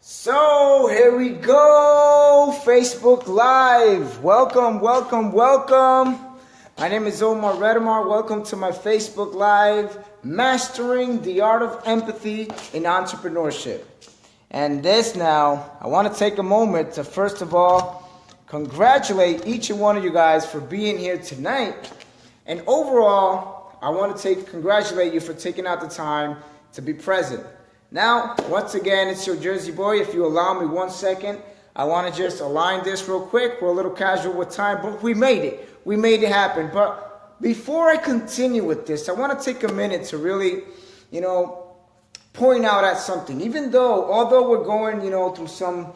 So here we go, Facebook Live. Welcome. My name is Omar Redamar. Welcome to my Facebook Live, Mastering the Art of Empathy in Entrepreneurship. And I want to take a moment to first of all congratulate each and one of you guys for being here tonight. And overall, I want to congratulate you for taking out the time to be present. Now, once again, it's your Jersey boy. If you allow me 1 second, I want to just align this real quick. We're a little casual with time, but we made it. We made it happen. But before I continue with this, I want to take a minute to really, point out at something. Although we're going, through some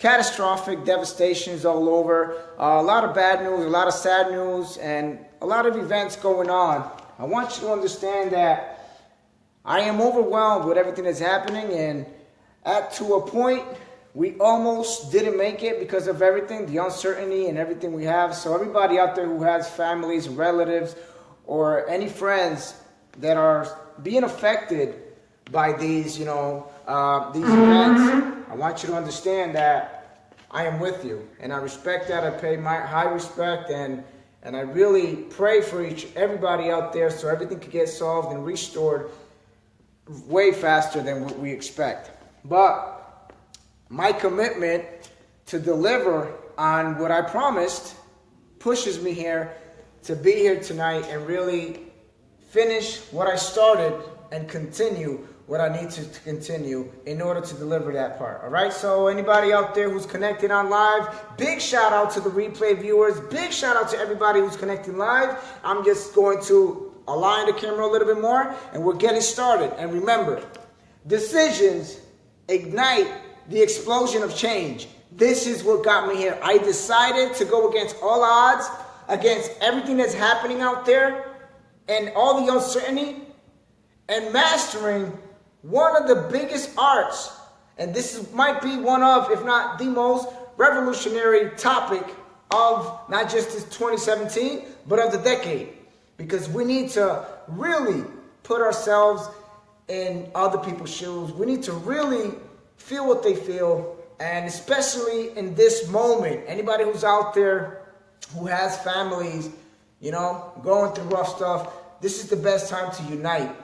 catastrophic devastations all over, a lot of bad news, a lot of sad news, and a lot of events going on, I want you to understand that I am overwhelmed with everything that's happening, and to a point, we almost didn't make it because of everything, the uncertainty and everything we have. So everybody out there who has families, relatives, or any friends that are being affected by these events, I want you to understand that I am with you, and I respect that. I pay my high respect, and I really pray for everybody out there so everything can get solved and restored way faster than what we expect. But my commitment to deliver on what I promised pushes me here to be here tonight and really finish what I started and continue what I need to continue in order to deliver that part. All right, so anybody out there who's connected on live, big shout out to the replay viewers, big shout out to everybody who's connecting live. I'm just going to align the camera a little bit more, and we're getting started. And remember, decisions ignite the explosion of change. This is what got me here. I decided to go against all odds, against everything that's happening out there, and all the uncertainty, and mastering one of the biggest arts. And might be one of, if not the most revolutionary topic of not just this 2017, but of the decade. Because we need to really put ourselves in other people's shoes. We need to really feel what they feel. And especially in this moment, anybody who's out there who has families, going through rough stuff, this is the best time to unite.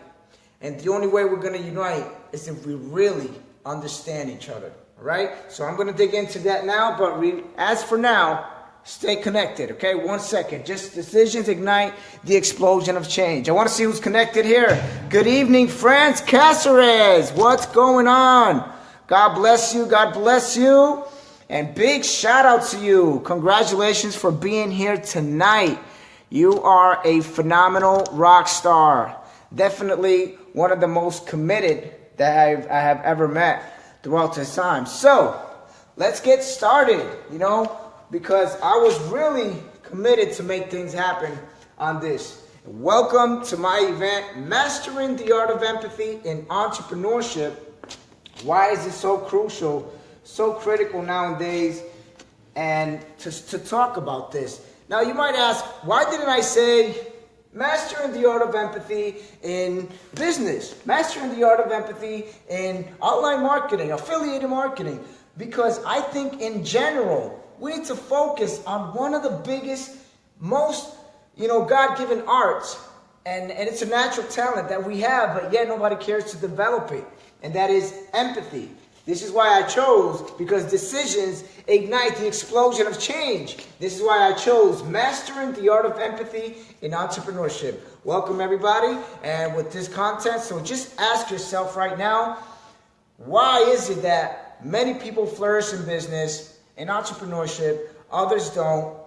And the only way we're going to unite is if we really understand each other. All right? So I'm going to dig into that now. But as for now, stay connected, okay? 1 second. Just decisions ignite the explosion of change. I want to see who's connected here. Good evening, France Caceres. What's going on? God bless you. God bless you. And big shout out to you. Congratulations for being here tonight. You are a phenomenal rock star. Definitely one of the most committed that I have ever met throughout this time. So let's get started, because I was really committed to make things happen on this. Welcome to my event, Mastering the Art of Empathy in Entrepreneurship. Why is it so crucial, so critical nowadays, and to talk about this? Now you might ask, why didn't I say mastering the art of empathy in business, mastering the art of empathy in online marketing, affiliated marketing? Because I think in general, we need to focus on one of the biggest, most, God-given arts. And it's a natural talent that we have, but yet nobody cares to develop it. And that is empathy. This is why I chose, because decisions ignite the explosion of change. This is why I chose Mastering the Art of Empathy in Entrepreneurship. Welcome, everybody. And with this content, so just ask yourself right now, why is it that many people flourish in business, in entrepreneurship, others don't?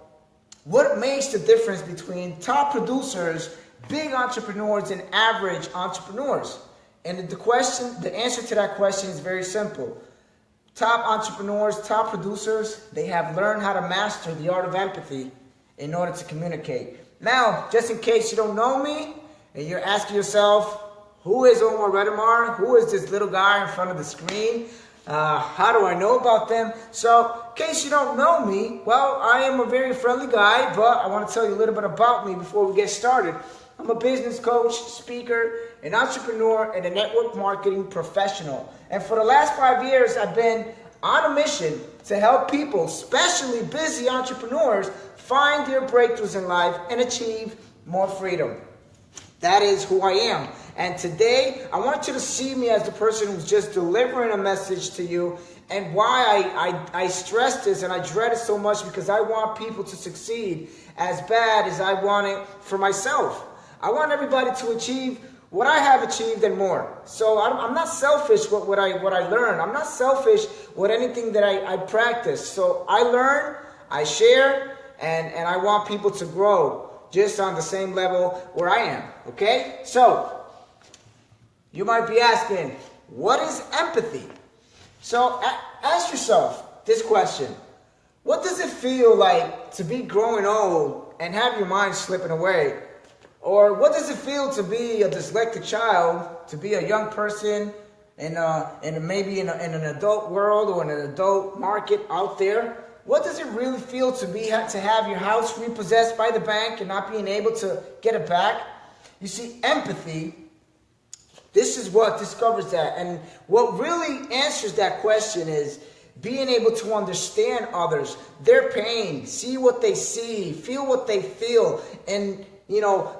What makes the difference between top producers, big entrepreneurs, and average entrepreneurs? And the answer to that question is very simple. Top entrepreneurs, top producers, they have learned how to master the art of empathy in order to communicate. Now, just in case you don't know me, and you're asking yourself, who is Omar Redamar? Who is this little guy in front of the screen? How do I know about them? So, in case you don't know me, well, I am a very friendly guy, but I want to tell you a little bit about me before we get started. I'm a business coach, speaker, an entrepreneur, and a network marketing professional. And for the last 5 years, I've been on a mission to help people, especially busy entrepreneurs, find their breakthroughs in life and achieve more freedom. That is who I am. And today, I want you to see me as the person who's just delivering a message to you, and why I stress this and I dread it so much, because I want people to succeed as bad as I want it for myself. I want everybody to achieve what I have achieved and more. So I'm not selfish with what I learn. I'm not selfish with anything that I practice. So I learn, I share, and I want people to grow just on the same level where I am. Okay? So you might be asking, what is empathy? So ask yourself this question. What does it feel like to be growing old and have your mind slipping away? Or what does it feel to be a dyslexic child, to be a young person maybe in an adult world or in an adult market out there? What does it really feel to have your house repossessed by the bank and not being able to get it back? You see, empathy, this is what discovers that. And what really answers that question is being able to understand others, their pain, see what they see, feel what they feel, and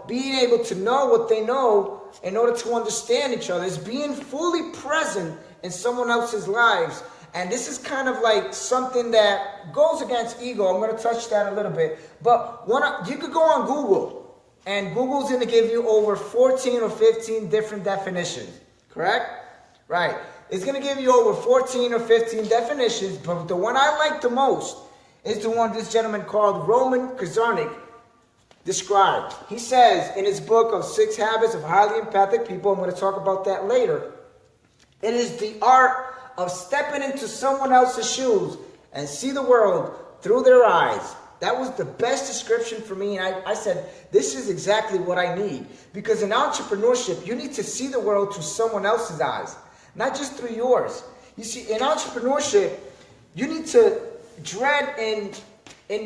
being able to know what they know in order to understand each other, is being fully present in someone else's lives. And this is kind of like something that goes against ego. I'm going to touch that a little bit. But you could go on Google, and Google's going to give you over 14 or 15 different definitions. Correct? Right. It's going to give you over 14 or 15 definitions, but the one I like the most is the one this gentleman called Roman Kazarnik described. He says in his book of 6 Habits of Highly Empathic People, I'm going to talk about that later, it is the art of stepping into someone else's shoes and see the world through their eyes. That was the best description for me, and I said, this is exactly what I need. Because in entrepreneurship, you need to see the world through someone else's eyes, not just through yours. You see, in entrepreneurship, you need to dread in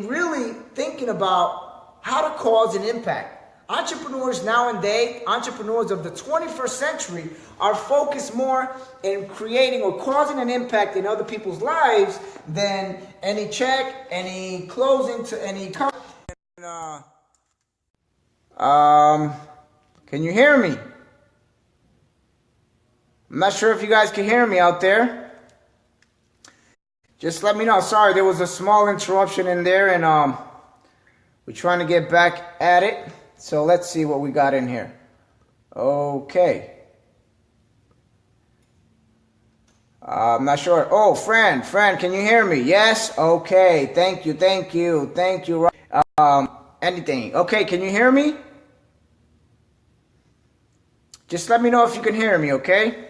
really thinking about how to cause an impact. Entrepreneurs nowadays, entrepreneurs of the 21st century, are focused more in creating or causing an impact in other people's lives than any check, any closing to any company. Can you hear me? I'm not sure if you guys can hear me out there. Just let me know. Sorry, there was a small interruption in there, and we're trying to get back at it. So let's see what we got in here. Okay. I'm not sure. Oh, Fran, can you hear me? Yes? Okay. Thank you. Anything. Okay, can you hear me? Just let me know if you can hear me, okay?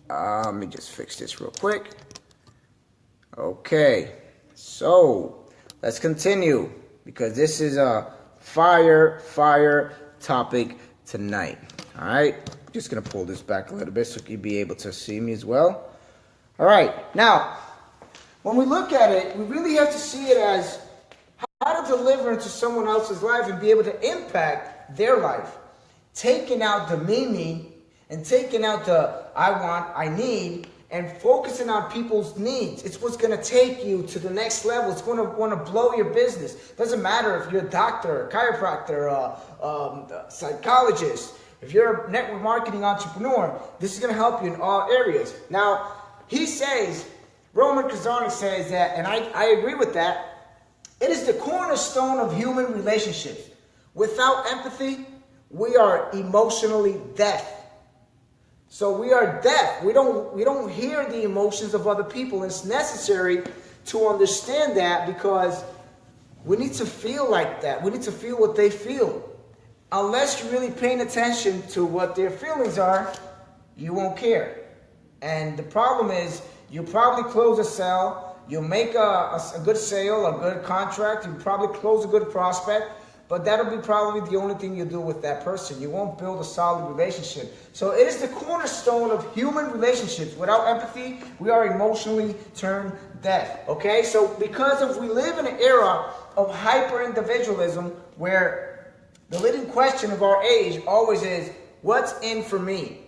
Let me just fix this real quick. Okay. So, let's continue, because this is a fire topic tonight. All right, just gonna pull this back a little bit so you'll be able to see me as well. All right, now when we look at it, we really have to see it as how to deliver into someone else's life and be able to impact their life, taking out the me and taking out the I want, I need, and focusing on people's needs. It's what's going to take you to the next level. It's going to want to blow your business. Doesn't matter if you're a doctor, a chiropractor, a psychologist. If you're a network marketing entrepreneur, this is going to help you in all areas. Now, he says, Roman Kazarnik says that, and I agree with that, it is the cornerstone of human relationships. Without empathy, we are emotionally deaf. So we are deaf. We don't hear the emotions of other people. It's necessary to understand that, because we need to feel like that. We need to feel what they feel. Unless you're really paying attention to what their feelings are, you won't care. And the problem is, you probably close a sale, you'll make a good sale, a good contract, you probably close a good prospect, but that'll be probably the only thing you do with that person. You won't build a solid relationship. So it is the cornerstone of human relationships. Without empathy, we are emotionally turned deaf. Okay? So because we live in an era of hyper-individualism where the leading question of our age always is, What's in for me?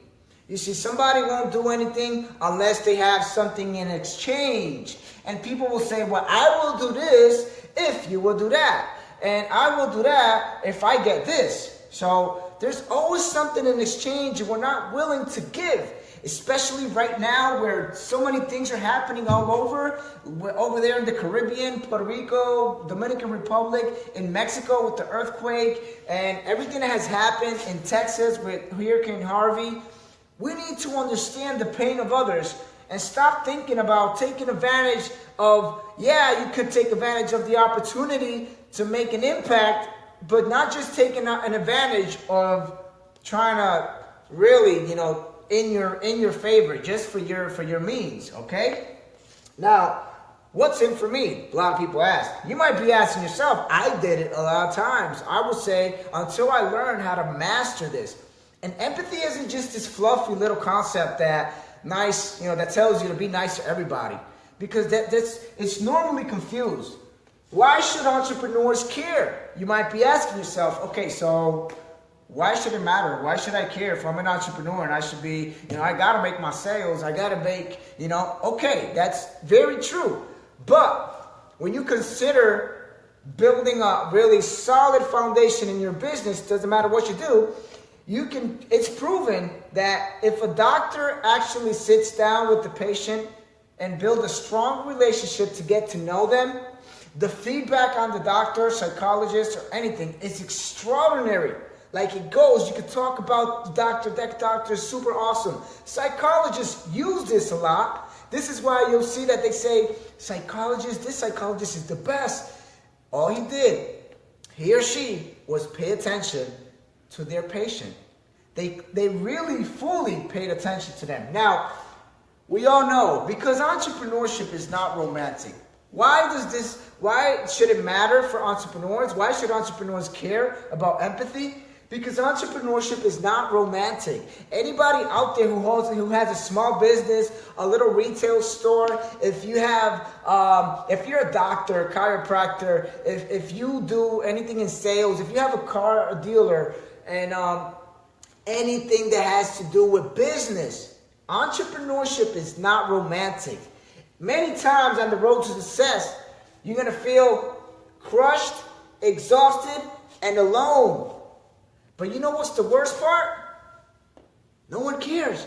You see, somebody won't do anything unless they have something in exchange. And people will say, well, I will do this if you will do that. And I will do that if I get this. So there's always something in exchange and we're not willing to give. Especially right now where so many things are happening all over. We're over there in the Caribbean, Puerto Rico, Dominican Republic, in Mexico with the earthquake, and everything that has happened in Texas with Hurricane Harvey. We need to understand the pain of others and stop thinking about taking advantage of, yeah, you could take advantage of the opportunity to make an impact, but not just taking an advantage of trying to really, in your favor, just for your means, okay? Now, what's in for me? A lot of people ask. You might be asking yourself, I did it a lot of times. I would say, until I learned how to master this. And empathy isn't just this fluffy little concept that tells you to be nice to everybody. Because it's normally confused. Why should entrepreneurs care? You might be asking yourself, okay, so why should it matter? Why should I care if I'm an entrepreneur and I should be, I got to make my sales. I got to make, okay, that's very true. But when you consider building a really solid foundation in your business, doesn't matter what you do, it's proven that if a doctor actually sits down with the patient and build a strong relationship to get to know them, the feedback on the doctor, psychologist, or anything is extraordinary. Like it goes, you could talk about the doctor, that doctor is super awesome. Psychologists use this a lot. This is why you'll see that they say, this psychologist is the best. All he or she was pay attention to their patient. They really fully paid attention to them. Now, we all know, because entrepreneurship is not romantic. Why should it matter for entrepreneurs? Why should entrepreneurs care about empathy? Because entrepreneurship is not romantic. Anybody out there who has a small business, a little retail store, if you're a doctor, a chiropractor, if you do anything in sales, if you have a car dealer, and anything that has to do with business, entrepreneurship is not romantic. Many times on the road to success, you're going to feel crushed, exhausted, and alone. But you know what's the worst part? No one cares.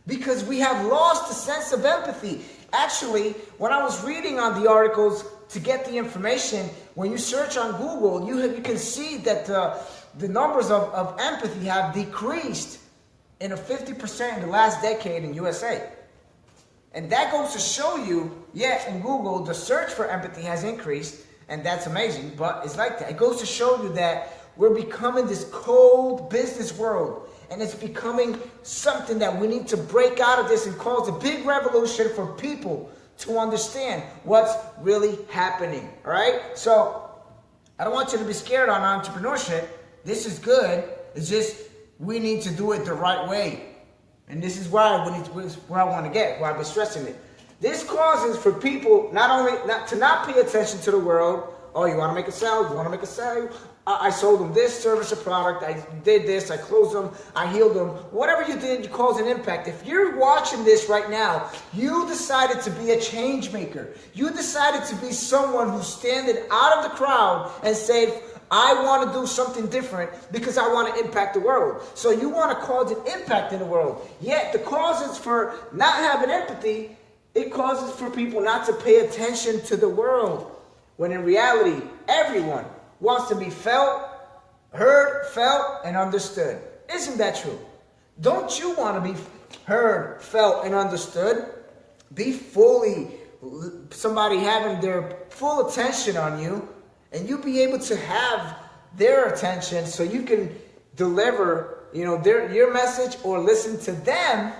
Because we have lost the sense of empathy. Actually, when I was reading on the articles to get the information, when you search on Google, you can see that the numbers of empathy have decreased in a 50% in the last decade in USA. And that goes to show you, in Google, the search for empathy has increased, and that's amazing, but it's like that. It goes to show you that we're becoming this cold business world, and it's becoming something that we need to break out of this and cause a big revolution for people to understand what's really happening, all right? So I don't want you to be scared on entrepreneurship. This is good. It's just we need to do it the right way. And this is where I want to get, why I've been stressing it. This causes for people not to not pay attention to the world. Oh, you want to make a sale? You want to make a sale? I sold them this service or product. I did this. I closed them. I healed them. Whatever you did, you caused an impact. If you're watching this right now, you decided to be a change maker. You decided to be someone who standing out of the crowd and said, I want to do something different because I want to impact the world. So you want to cause an impact in the world. Yet the causes for not having empathy, it causes for people not to pay attention to the world. When in reality, everyone wants to be heard, felt, and understood. Isn't that true? Don't you want to be heard, felt, and understood? Be somebody having their full attention on you, and you be able to have their attention so you can deliver, your message or listen to them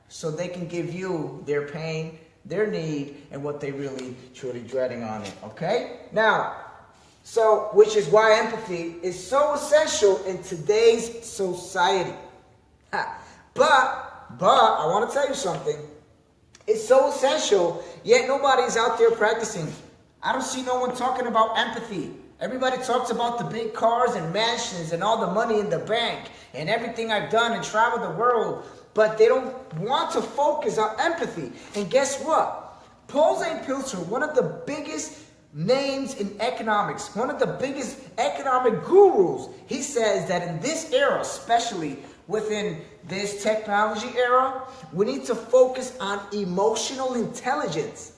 so they can give you their pain, their need, and what they really truly dreading on it, okay? Now, which is why empathy is so essential in today's society. But I want to tell you something. It's so essential, yet nobody's out there practicing. I don't see no one talking about empathy. Everybody talks about the big cars and mansions and all the money in the bank and everything I've done and traveled the world, but they don't want to focus on empathy. And guess what? Paul Zane Pilzer, one of the biggest names in economics, one of the biggest economic gurus, he says that in this era, especially within this technology era, we need to focus on emotional intelligence.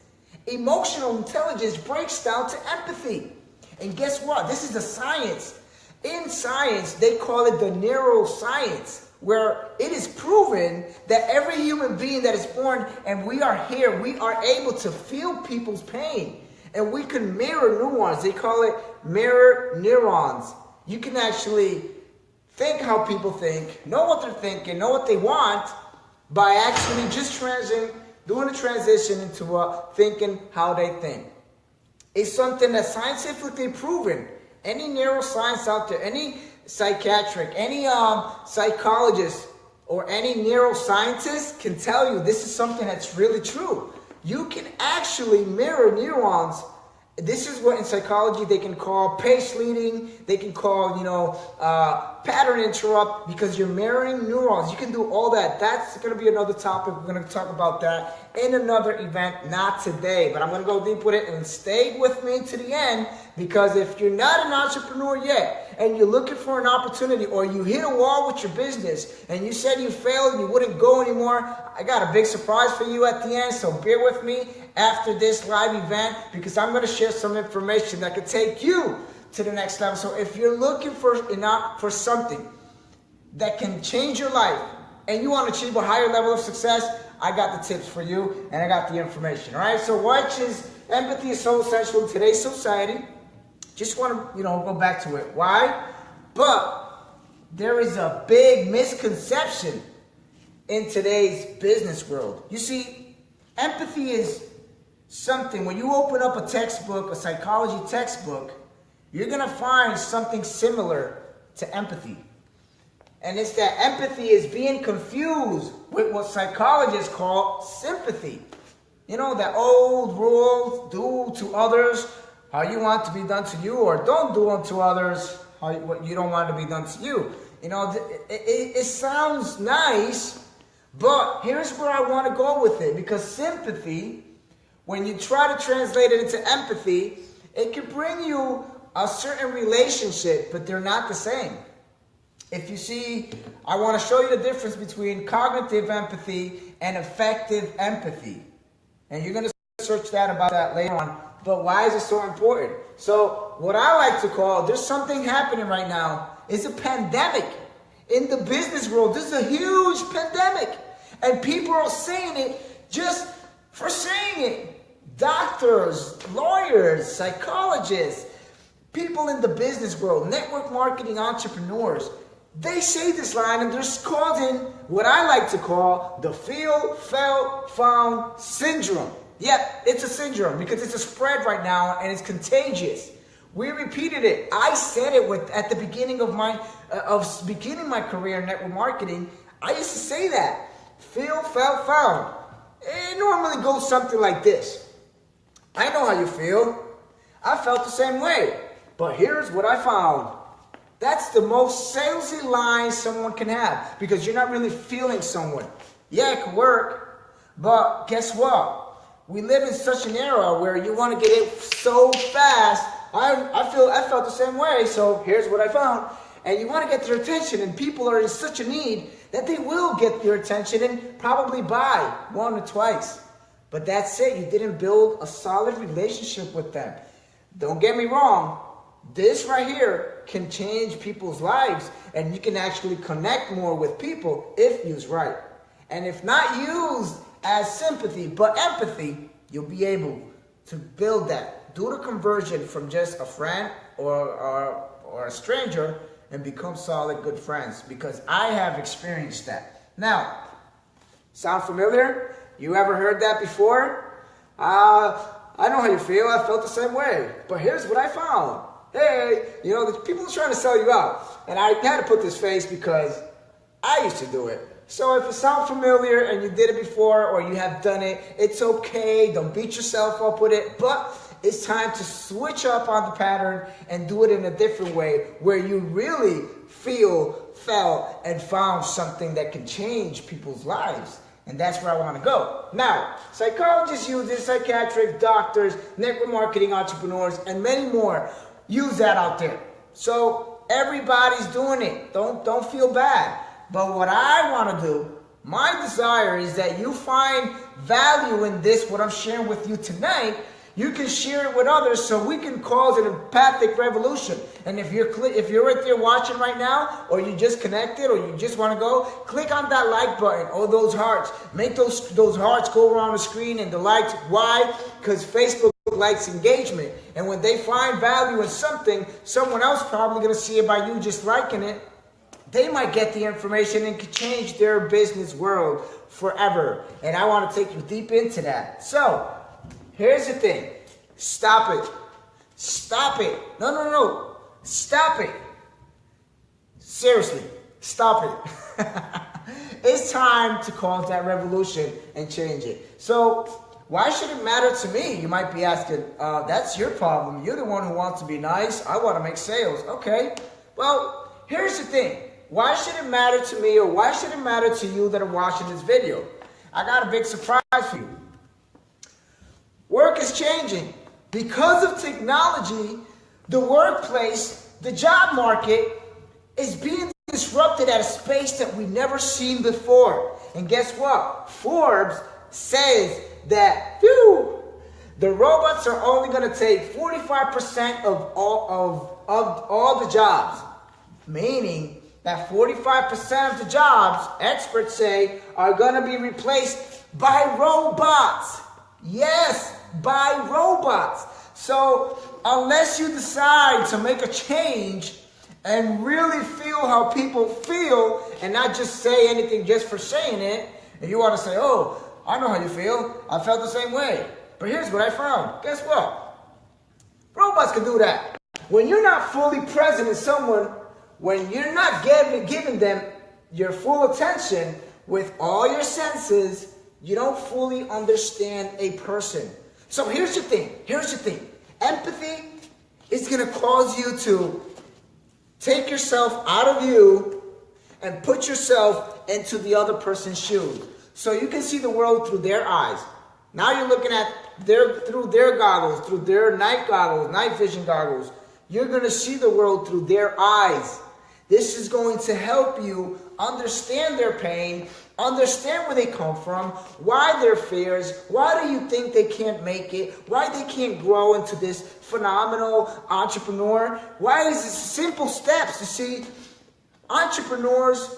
Emotional intelligence breaks down to empathy. And guess what? This is a science. In science, they call it the neuroscience, where it is proven that every human being that is born and we are here, we are able to feel people's pain. And we can mirror neurons. They call it mirror neurons. You can actually think how people think, know what they're thinking, know what they want by actually just doing a transition into thinking how they think. It's something that's scientifically proven. Any neuroscience out there, any psychiatric, any psychologist, or any neuroscientist can tell you this is something that's really true. You can actually mirror neurons. This is what in psychology they can call pace leading. They can call, pattern interrupt, because you're mirroring neurons. You can do all that. That's going to be another topic. We're going to talk about that in another event, not today. But I'm going to go deep with it, and stay with me to the end, because if you're not an entrepreneur yet and you're looking for an opportunity, or you hit a wall with your business and you said you failed and you wouldn't go anymore, I got a big surprise for you at the end. So bear with me after this live event, because I'm going to share some information that could take you to the next level. So if you're looking for something that can change your life and you want to achieve a higher level of success, I got the tips for you and I got the information. All right. So empathy is so essential in today's society. Just want to, go back to it. Why? But there is a big misconception in today's business world. You see, empathy is something, when you open up a textbook, a psychology textbook, you're going to find something similar to empathy. And it's that empathy is being confused with what psychologists call sympathy. That old rule, do to others how you want to be done to you, or don't do unto others what you don't want to be done to you. It sounds nice, but here's where I want to go with it. Because sympathy, when you try to translate it into empathy, it can bring you a certain relationship, but they're not the same. If you see, I want to show you the difference between cognitive empathy and effective empathy. And you're going to search about that later on. But why is it so important? So what I like to call, there's something happening right now. It's a pandemic. In the business world, this is a huge pandemic. And people are saying it just for saying it. Doctors, lawyers, psychologists, people in the business world, network marketing entrepreneurs, they say this line, and they're causing what I like to call the feel, felt, found syndrome. Yep, it's a syndrome because it's a spread right now and it's contagious. We repeated it. I said it at the beginning of my career in network marketing. I used to say that. Feel, felt, found. It normally goes something like this. I know how you feel. I felt the same way. But here's what I found. That's the most salesy line someone can have, because you're not really feeling someone. Yeah, it could work, but guess what? We live in such an era where you want to get it so fast. I felt the same way, so here's what I found. And you want to get their attention, and people are in such a need that they will get your attention and probably buy one or twice. But that's it. You didn't build a solid relationship with them. Don't get me wrong. This right here can change people's lives, and you can actually connect more with people if used right. And if not used as sympathy but empathy, you'll be able to build that. Do the conversion from just a friend or a stranger and become solid good friends, because I have experienced that. Now, sound familiar? You ever heard that before? I know how you feel. I felt the same way. But here's what I found. Hey, the people are trying to sell you out. And I had to put this face because I used to do it. So if it sounds familiar and you did it before or you have done it, it's okay. Don't beat yourself up with it. But it's time to switch up on the pattern and do it in a different way where you really felt, and found something that can change people's lives. And that's where I want to go. Now, psychologists use it, psychiatrists, doctors, network marketing entrepreneurs, and many more use that out there. So everybody's doing it. Don't feel bad. But what I want to do, my desire is that you find value in this, what I'm sharing with you tonight. You can share it with others so we can cause an empathic revolution. And if you're right there watching right now, or you just connected, or you just want to go, click on that like button or those hearts. Make those hearts go around the screen and the likes. Why? Because Facebook likes engagement. And when they find value in something, someone else probably going to see it by you just liking it. They might get the information and could change their business world forever. And I want to take you deep into that. So, here's the thing. Stop it. Stop it. No. Stop it. Seriously, stop it. It's time to cause that revolution and change it. So, why should it matter to me? You might be asking, that's your problem. You're the one who wants to be nice. I want to make sales. Okay. Well, here's the thing. Why should it matter to me, or why should it matter to you that are watching this video? I got a big surprise for you. Work is changing. Because of technology, the workplace, the job market is being disrupted at a space that we've never seen before. And guess what? Forbes says that the robots are only going to take 45% of all the jobs. Meaning that 45% of the jobs, experts say, are going to be replaced by robots. Yes, by robots. So unless you decide to make a change and really feel how people feel and not just say anything just for saying it, and you want to say, oh, I know how you feel. I felt the same way. But here's what I found. Guess what? Robots can do that. When you're not fully present in someone, when you're not giving them your full attention with all your senses, you don't fully understand a person. So here's the thing. Empathy is going to cause you to take yourself out of you and put yourself into the other person's shoes. So you can see the world through their eyes. Now you're looking at through their goggles, through their night vision goggles. You're going to see the world through their eyes. This is going to help you understand their pain, understand where they come from, why their fears, why do you think they can't make it, why they can't grow into this phenomenal entrepreneur. Why is it simple steps? You see, entrepreneurs,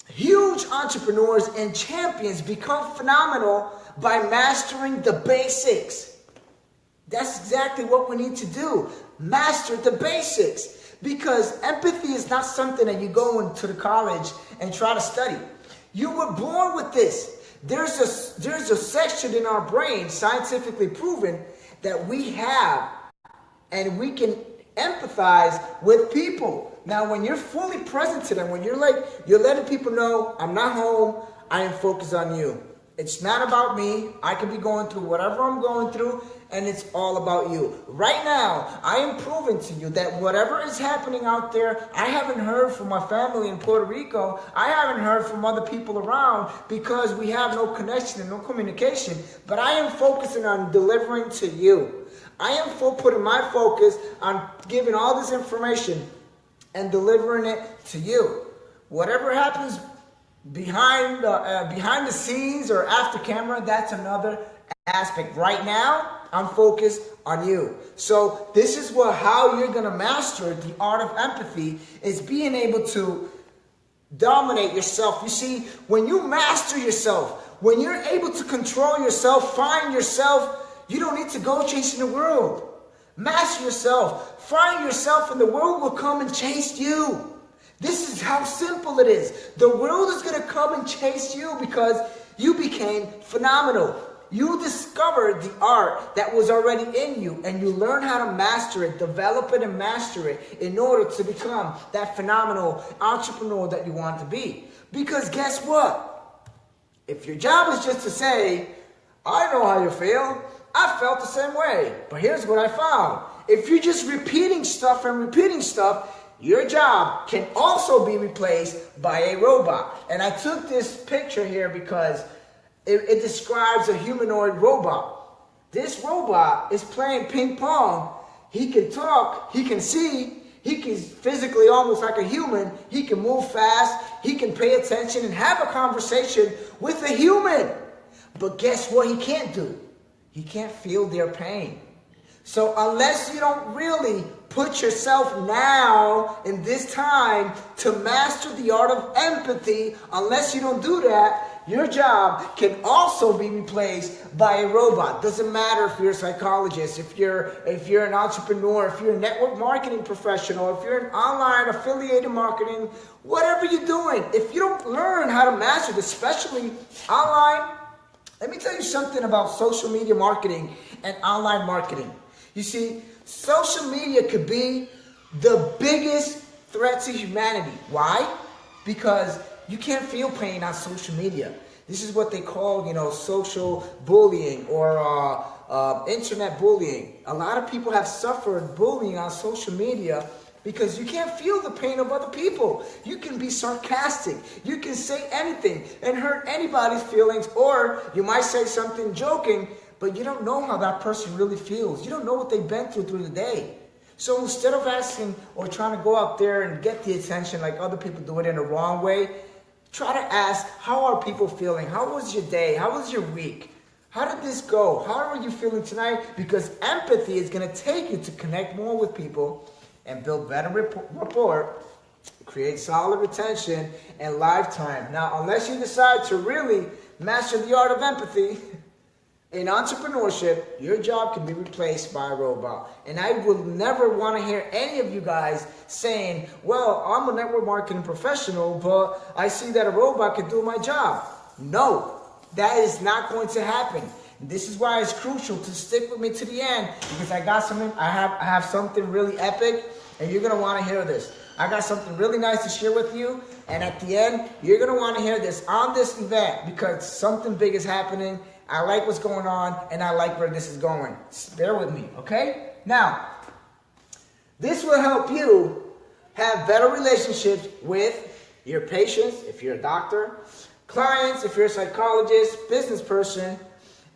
huge entrepreneurs and champions become phenomenal by mastering the basics. That's exactly what we need to do. Master the basics. Because empathy is not something that you go into the college and try to study. You were born with this. There's a section in our brain, scientifically proven, that we have, and we can empathize with people. Now, when you're fully present to them, when you're letting people know, I'm not home, I am focused on you. It's not about me. I could be going through whatever I'm going through, and it's all about you. Right now, I am proving to you that whatever is happening out there, I haven't heard from my family in Puerto Rico. I haven't heard from other people around because we have no connection and no communication. But I am focusing on delivering to you. I am putting my focus on giving all this information and delivering it to you. Whatever happens behind the scenes or after camera, that's another aspect. Right now, I'm focused on you. So this is how you're going to master the art of empathy, is being able to dominate yourself. You see, when you master yourself, when you're able to control yourself, find yourself, you don't need to go chasing the world. Master yourself. Find yourself, and the world will come and chase you. This is how simple it is. The world is going to come and chase you because you became phenomenal. You discovered the art that was already in you, and you learn how to master it, develop it, and master it in order to become that phenomenal entrepreneur that you want to be. Because guess what? If your job is just to say, I know how you feel, I felt the same way. But here's what I found. If you're just repeating stuff, your job can also be replaced by a robot. And I took this picture here because it describes a humanoid robot. This robot is playing ping pong. He can talk, he can see, he can physically almost like a human. He can move fast, he can pay attention and have a conversation with a human. But guess what he can't do? He can't feel their pain. So unless you don't really put yourself now in this time to master the art of empathy, unless you don't do that, your job can also be replaced by a robot. Doesn't matter if you're a psychologist, if you're an entrepreneur, if you're a network marketing professional, if you're an online affiliated marketing, whatever you're doing, if you don't learn how to master this, especially online, let me tell you something about social media marketing and online marketing. You see, social media could be the biggest threat to humanity. Why? Because you can't feel pain on social media. This is what they call, social bullying or internet bullying. A lot of people have suffered bullying on social media because you can't feel the pain of other people. You can be sarcastic. You can say anything and hurt anybody's feelings, or you might say something joking, but you don't know how that person really feels. You don't know what they've been through the day. So instead of asking or trying to go out there and get the attention like other people do it in a wrong way, try to ask, how are people feeling? How was your day? How was your week? How did this go? How are you feeling tonight? Because empathy is going to take you to connect more with people and build better rapport, create solid retention, and lifetime. Now, unless you decide to really master the art of empathy, in entrepreneurship, your job can be replaced by a robot. And I will never want to hear any of you guys saying, well, I'm a network marketing professional, but I see that a robot can do my job. No, that is not going to happen. This is why it's crucial to stick with me to the end, because I have something really epic, and you're going to want to hear this. I got something really nice to share with you, and at the end, you're going to want to hear this on this event, because something big is happening. I like what's going on, and I like where this is going. Bear with me, okay? Now, this will help you have better relationships with your patients, if you're a doctor, clients, if you're a psychologist, business person,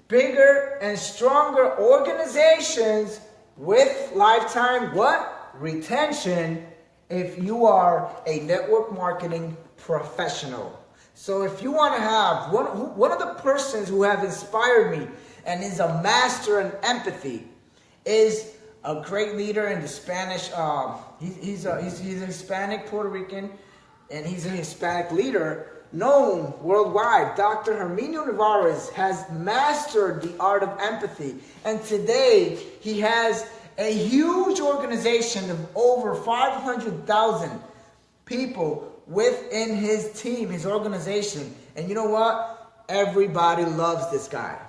bigger and stronger organizations with lifetime what? Retention, if you are a network marketing professional. So if you want to have one of the persons who have inspired me and is a master in empathy is a great leader in the Spanish. He's a Hispanic Puerto Rican, and he's a Hispanic leader known worldwide. Dr. Herminio Nevarez has mastered the art of empathy, and today he has a huge organization of over 500,000 people within his team, his organization. And you know what? Everybody loves this guy.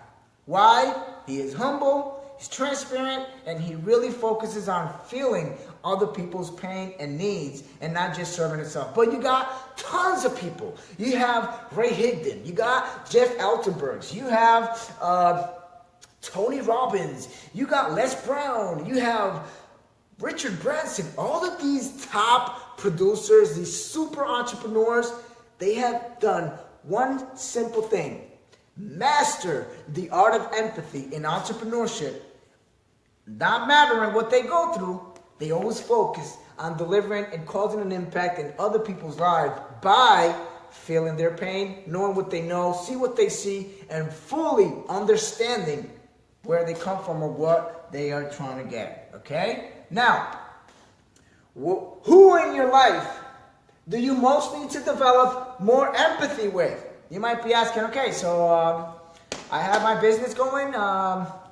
Why? He is humble, he's transparent, and he really focuses on feeling other people's pain and needs and not just serving himself. But you got tons of people. You have Ray Higdon, you got Jeff Altenbergs, you have Tony Robbins, you got Les Brown, you have Richard Branson. All of these top producers, these super entrepreneurs, they have done one simple thing: master the art of empathy in entrepreneurship. Not mattering what they go through, they always focus on delivering and causing an impact in other people's lives by feeling their pain, knowing what they know, see what they see, and fully understanding where they come from or what they are trying to get. Okay? Now, who in your life do you most need to develop more empathy with? You might be asking, okay, so I have my business going.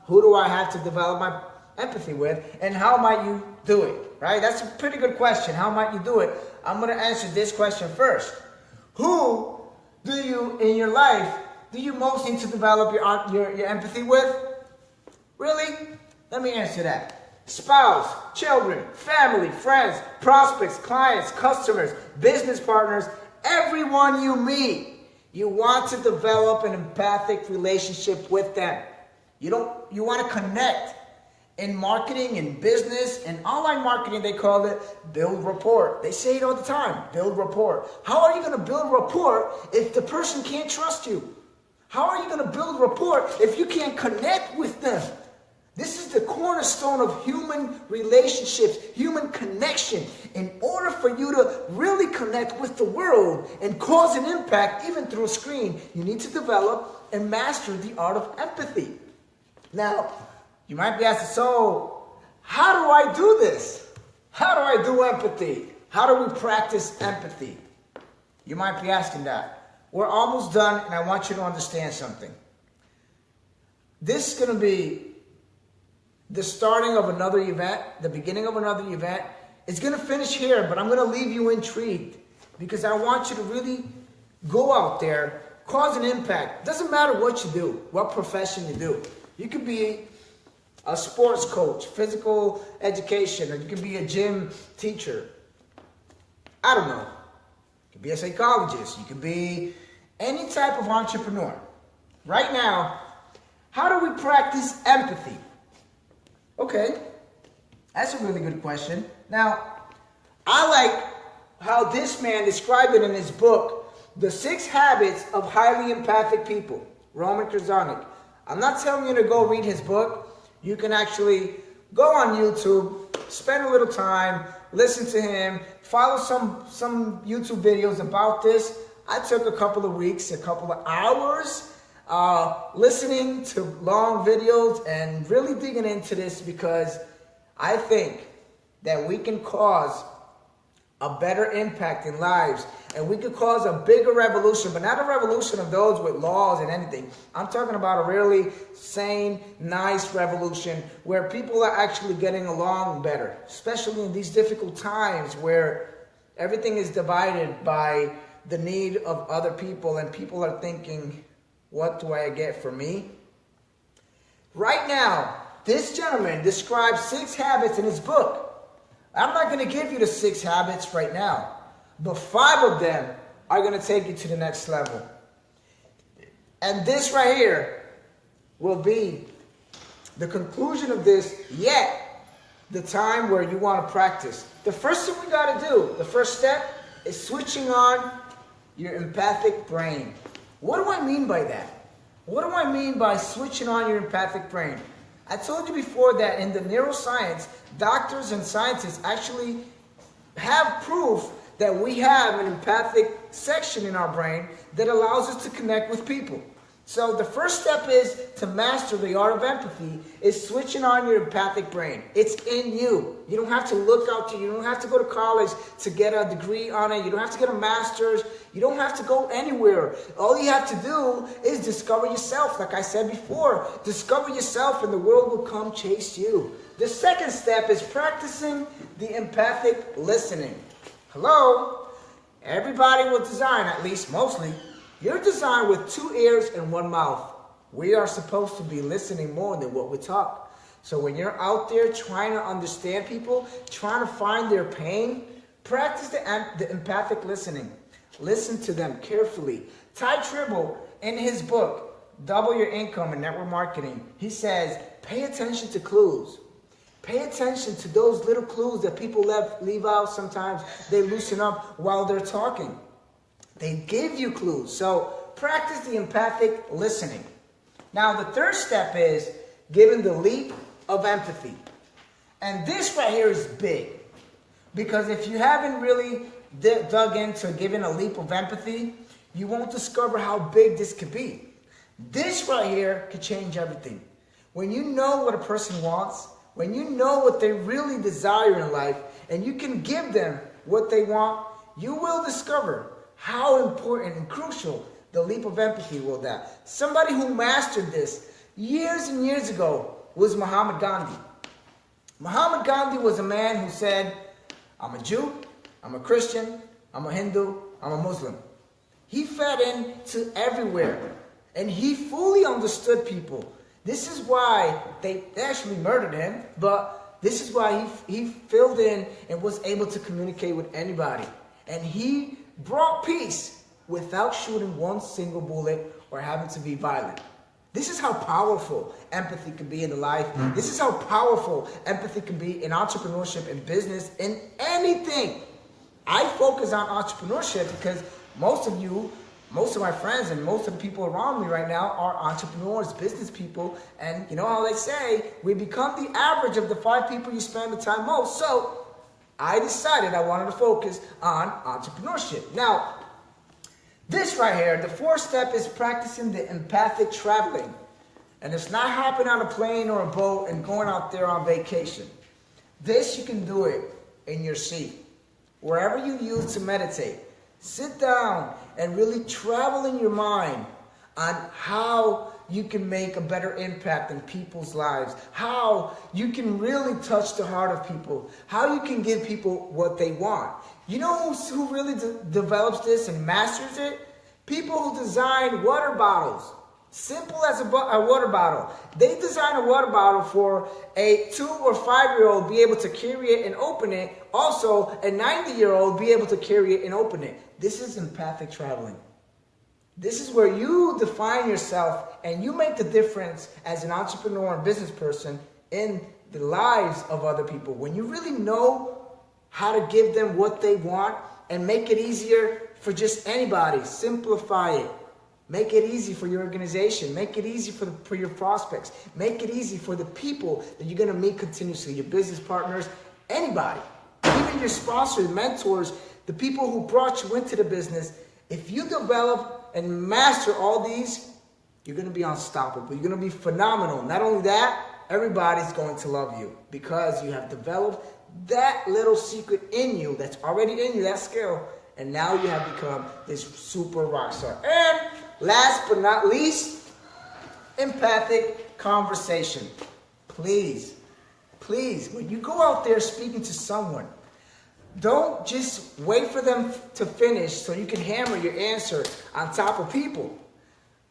Who do I have to develop my empathy with? And how might you do it? Right? That's a pretty good question. How might you do it? I'm going to answer this question first. Who do you, in your life, do you most need to develop your empathy with? Really? Let me answer that. Spouse, children, family, friends, prospects, clients, customers, business partners, everyone you meet. You want to develop an empathic relationship with them. You want to connect. In marketing, in business, in online marketing, they call it build rapport. They say it all the time, build rapport. How are you going to build rapport if the person can't trust you? How are you going to build rapport if you can't connect with them? This is the cornerstone of human relationships, human connection. In order for you to really connect with the world and cause an impact, even through a screen, you need to develop and master the art of empathy. Now, you might be asking, so how do I do this? How do I do empathy? How do we practice empathy? You might be asking that. We're almost done, and I want you to understand something. This is going to be the starting of another event, the beginning of another event. It's going to finish here, but I'm going to leave you intrigued because I want you to really go out there, cause an impact. Doesn't matter what you do, what profession you do. You could be a sports coach, physical education, or you could be a gym teacher. I don't know. You could be a psychologist. You could be any type of entrepreneur. Right now, how do we practice empathy? Okay, that's a really good question. Now, I like how this man described it in his book, The 6 Habits of Highly Empathic People, Roman Krasnick. I'm not telling you to go read his book. You can actually go on YouTube, spend a little time, listen to him, follow some YouTube videos about this. I took a couple of weeks, a couple of hours listening to long videos and really digging into this because I think that we can cause a better impact in lives and we could cause a bigger revolution, but not a revolution of those with laws and anything. I'm talking about a really sane, nice revolution where people are actually getting along better, especially in these difficult times where everything is divided by the need of other people and people are thinking, what do I get for me? Right now, this gentleman describes 6 habits in his book. I'm not going to give you the 6 habits right now, but 5 of them are going to take you to the next level. And this right here will be the conclusion of this, yet the time where you want to practice. The first thing we got to do, the first step, is switching on your empathic brain. What do I mean by that? What do I mean by switching on your empathic brain? I told you before that in the neuroscience, doctors and scientists actually have proof that we have an empathic section in our brain that allows us to connect with people. So the first step is to master the art of empathy is switching on your empathic brain. It's in you. You don't have to look out to you. You don't have to go to college to get a degree on it. You don't have to get a master's. You don't have to go anywhere. All you have to do is discover yourself. Like I said before, discover yourself and the world will come chase you. The second step is practicing the empathic listening. Hello? Everybody was designed, at least mostly, you're designed with 2 ears and 1 mouth. We are supposed to be listening more than what we talk. So when you're out there trying to understand people, trying to find their pain, practice the empathic listening. Listen to them carefully. Ty Tribbell, in his book, Double Your Income in Network Marketing, he says, pay attention to clues. Pay attention to those little clues that people leave out sometimes. They loosen up while they're talking. They give you clues. So practice the empathic listening. Now the third step is giving the leap of empathy. And this right here is big. Because if you haven't really dug into giving a leap of empathy, you won't discover how big this could be. This right here could change everything. When you know what a person wants, when you know what they really desire in life, and you can give them what they want, you will discover how important and crucial the leap of empathy will be. Somebody who mastered this years and years ago was Muhammad Gandhi. Muhammad Gandhi was a man who said, I'm a Jew, I'm a Christian, I'm a Hindu, I'm a Muslim. He fed into everywhere, and he fully understood people. This is why they actually murdered him, but this is why he filled in and was able to communicate with anybody. And he brought peace without shooting one single bullet or having to be violent. This is how powerful empathy can be in the life. This is how powerful empathy can be in entrepreneurship, in business, in anything. I focus on entrepreneurship because most of my friends and most of the people around me right now are entrepreneurs, business people. And you know how they say, we become the average of the 5 people you spend the time most. So I decided I wanted to focus on entrepreneurship. Now, this right here, the 4th step is practicing the empathic traveling. And it's not hopping on a plane or a boat and going out there on vacation. This, you can do it in your seat, wherever you use to meditate. Sit down and really travel in your mind on how you can make a better impact in people's lives, how you can really touch the heart of people, how you can give people what they want. You know who really develops this and masters it? People who design water bottles. Simple as a water bottle. They design a water bottle for a 2 or 5-year-old be able to carry it and open it. Also, a 90-year-old be able to carry it and open it. This is empathic traveling. This is where you define yourself and you make the difference as an entrepreneur and business person in the lives of other people. When you really know how to give them what they want and make it easier for just anybody, simplify it. Make it easy for your organization. Make it easy for your prospects. Make it easy for the people that you're going to meet continuously, your business partners, anybody, even your sponsors, mentors, the people who brought you into the business. If you develop and master all these, you're going to be unstoppable. You're going to be phenomenal. Not only that, everybody's going to love you because you have developed that little secret in you that's already in you, that skill, and now you have become this super rock star. And last but not least, empathic conversation. Please, when you go out there speaking to someone, don't just wait for them to finish so you can hammer your answer on top of people.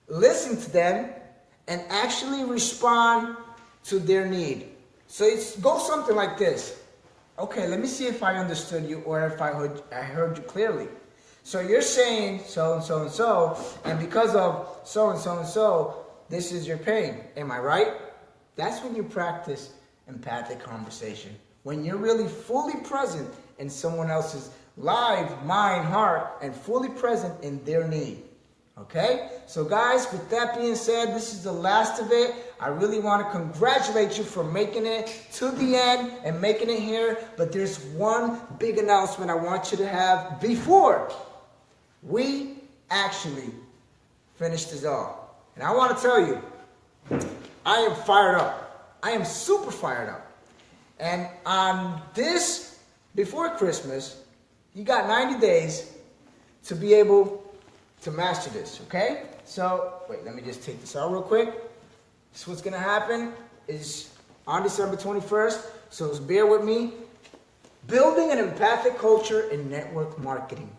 Listen to them and actually respond to their need. So it goes something like this. Okay, let me see if I understood you or if I heard you clearly. So you're saying so and so and so, and because of so and so and so, this is your pain. Am I right? That's when you practice empathic conversation. When you're really fully present in someone else's life, mind, heart, and fully present in their need. Okay? So guys, with that being said, this is the last of it. I really want to congratulate you for making it to the end and making it here. But there's one big announcement I want you to have before we actually finish this off. And I want to tell you, I am fired up. I am super fired up. And on this, before Christmas, you got 90 days to be able to master this, okay? So, wait, let me just take this out real quick. So what's going to happen is on December 21st, so just bear with me, building an empathic culture in network marketing.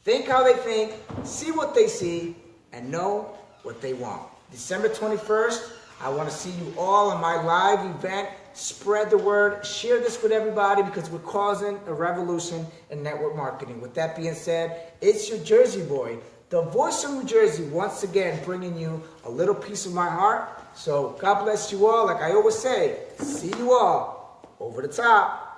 Think how they think, see what they see, and know what they want. December 21st, I want to see you all in my live event. Spread the word, share this with everybody because we're causing a revolution in network marketing. With that being said, it's your Jersey boy, the voice of New Jersey, once again bringing you a little piece of my heart. So God bless you all. Like I always say, see you all over the top.